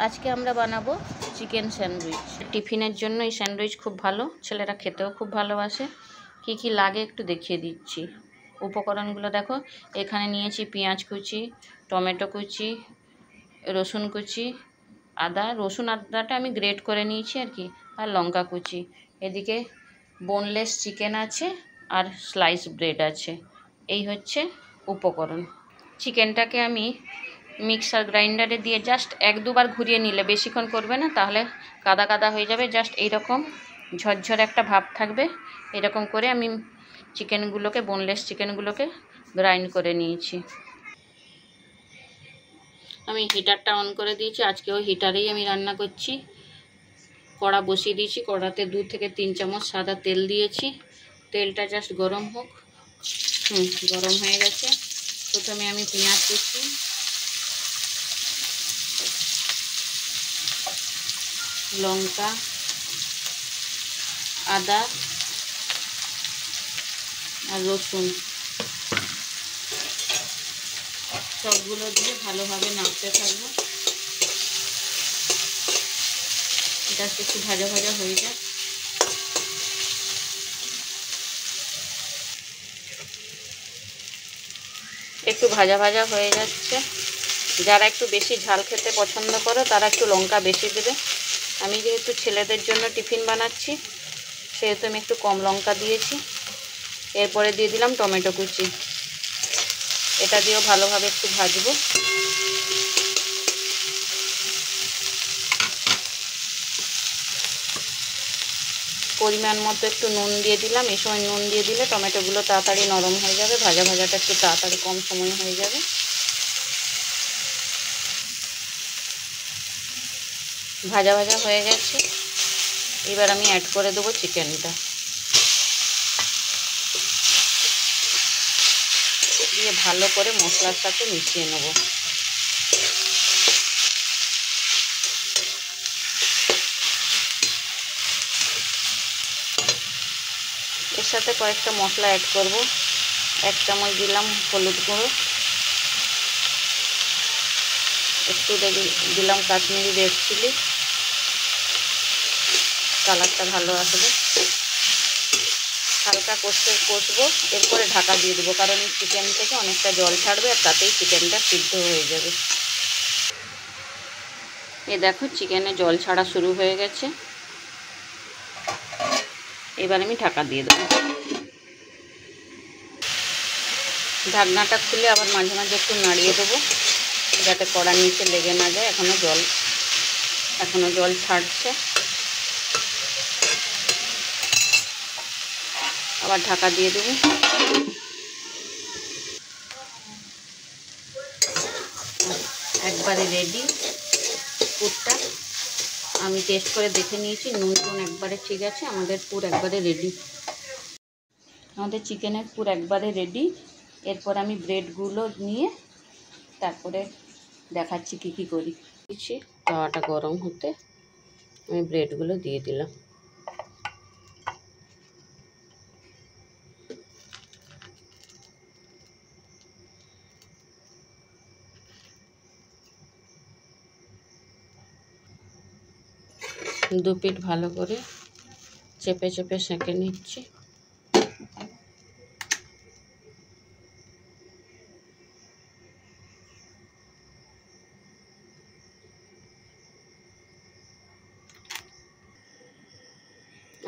আজকে আমরা বানাবো চিকেন স্যান্ডউইচ। টিফিনের জন্য এই স্যান্ডউইচ খুব ভালো, ছেলেরা খেতেও খুব ভালোবাসে। কি কি লাগে একটু দেখিয়ে দিচ্ছি। উপকরণগুলো দেখো, এখানে নিয়েছি পেঁয়াজ কুচি, টমেটো কুচি, রসুন কুচি, রসুন আদাটা আমি গ্রেট করে নিয়েছি আর কি, আর লঙ্কা কুচি। এদিকে বোনলেস চিকেন আছে আর স্লাইস ব্রেড আছে। এই হচ্ছে উপকরণ। চিকেনটাকে আমি মিক্সার গ্রাইন্ডারে দিয়ে জাস্ট 1-2 বার ঘুরিয়ে নিলে, বেশিক্ষণ করবে না, তাহলে কাদা কাদা হয়ে যাবে। জাস্ট এইরকম ঝরঝর একটা ভাব থাকবে। এরকম করে আমি চিকেনগুলোকে, বোনলেস চিকেনগুলোকে গ্রাইন্ড করে নিয়েছি। আমি হিটারটা অন করে দিয়েছি। আজকেও হিটারেই আমি রান্না করছি। কড়া বসিয়ে দিয়েছি। কড়াতে 2 থেকে 3 চামচ সাদা তেল দিয়েছি। তেলটা জাস্ট গরম হোক। গরম হয়ে গেছে। প্রথমে আমি পেঁয়াজ কুচি, লঙ্কা, আদা আর রসুন সবগুলো দিয়ে ভালোভাবে নাড়তে থাকবো। জাস্ট একটু ভাজা ভাজা হয়ে যায়। একটু ভাজা ভাজা হয়ে যাচ্ছে। যারা একটু বেশি ঝাল খেতে পছন্দ করো তারা একটু লঙ্কা বেশি দেবে। আমি যেহেতু ছেলেদের জন্য টিফিন বানাচ্ছি, সেহেতু আমি একটু কম লঙ্কা দিয়েছি। এরপরে দিয়ে দিলাম টমেটো কুচি। এটা দিয়েও ভালোভাবে একটু ভাজবো। পরিমাণ মতো একটু নুন দিয়ে দিলাম। এই সময় নুন দিয়ে দিলে টমেটোগুলো তাড়াতাড়ি নরম হয়ে যাবে, ভাজাটা একটু তাড়াতাড়ি কম সময় হয়ে যাবে। ভাজা ভাজা হয়ে গেছে। এবার আমি অ্যাড করে দেবো চিকেনটা, দিয়ে ভালো করে মশলার সাথে মিশিয়ে নেব। এর সাথে কয়েকটা মশলা অ্যাড করব। 1 চামচ দিলাম হলুদ গুঁড়ো, একটু দিলাম কাশ্মীরি রেড চিলি, কালারটা ভালো আসবে। হালকা কষবো। এরপরে ঢাকা দিয়ে দেবো, কারণ এই চিকেন থেকে অনেকটা জল ছাড়বে আর তাতেই চিকেনটা সিদ্ধ হয়ে যাবে। এ দেখো, চিকেনে জল ছাড়া শুরু হয়ে গেছে। এবার আমি ঢাকা দিয়ে দেবো। ঢাকনাটা খুলে আবার মাঝে মাঝে একটু নাড়িয়ে দেবো, যাতে কড়ার নিচে লেগে না যায়। এখনো জল ছাড়ছে। আবার ঢাকা দিয়ে দেবো। একবারে রেডি পুরটা। আমি টেস্ট করে দেখে নিয়েছি, নুন একবারে ঠিক আছে। আমাদের পুর একবারে রেডি। আমাদের চিকেনের পুর একবারে রেডি। এরপর আমি ব্রেডগুলো নিয়ে তারপরে দেখাচ্ছি কি করি। তাওয়াটা গরম হতে আমি ব্রেডগুলো দিয়ে দিলাম। দু পিঠ ভালো করে চেপে চেপে সেঁকে নিচ্ছি।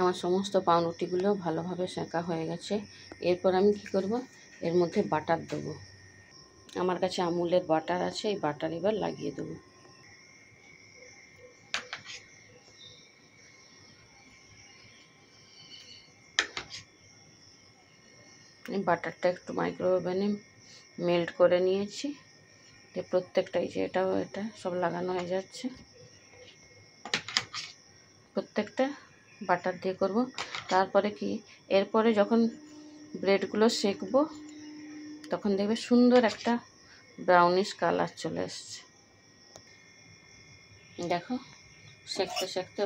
আমার সমস্ত পাউরুটিগুলো ভালোভাবে সেঁকা হয়ে গেছে। এরপর আমি কি করব, এর মধ্যে বাটার দেবো। আমার কাছে আমুলের বাটার আছে, এই বাটার এবার লাগিয়ে দেবো। এই বাটারটা একটু মাইক্রোওভেনে মেল্ট করে নিয়েছি। প্রত্যেকটাই যে এটা সব লাগানো হয়ে যাচ্ছে। প্রত্যেকটা বাটার দিয়ে করব। তারপরে কি, এরপরে যখন ব্রেডগুলো সেঁকবো তখন দেখবে সুন্দর একটা ব্রাউনিশ কালার চলে এসছে। দেখো, সেঁকতে সেঁকতে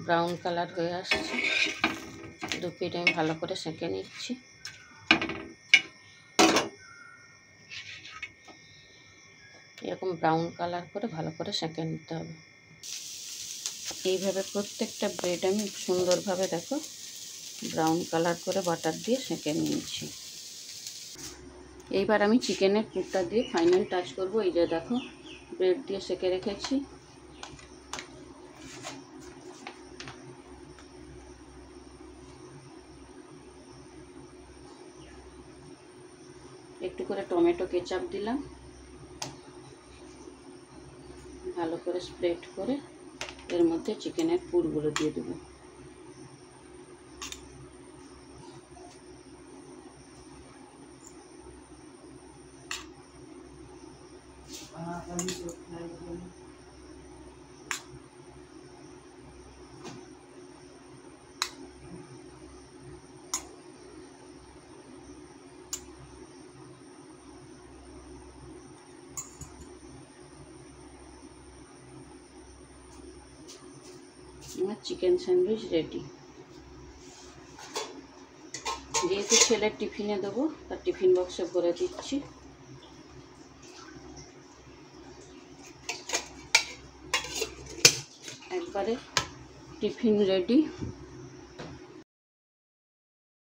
ব্রাউন কালার হয়ে আসছে। দু পিঠ আমি ভালো করে সেঁকে নিচ্ছি। এরকম এরকম ব্রাউন কালার করে ভালো করে সেঁকে নিতে হবে। এইভাবে প্রত্যেকটা ব্রেড আমি সুন্দরভাবে দেখো ব্রাউন কালার করে বাটার দিয়ে সেঁকে নিয়েছি। এইবার আমি চিকেনের পুরটা দিয়ে ফাইনাল টাচ করব। এই যে দেখো ব্রেড দিয়ে সেঁকে রেখেছি। একটু করে টমেটো কেচাপ দিলাম, ভালো করে স্প্রেড করে এর মধ্যে চিকেনের পুরগুলো দিয়ে দেবো। আমার চিকেন স্যান্ডউইচ রেডি। যেহেতু ছেলের টিফিনে দেবো তার টিফিন বক্সে ভরে দিচ্ছি। একবারে টিফিন রেডি।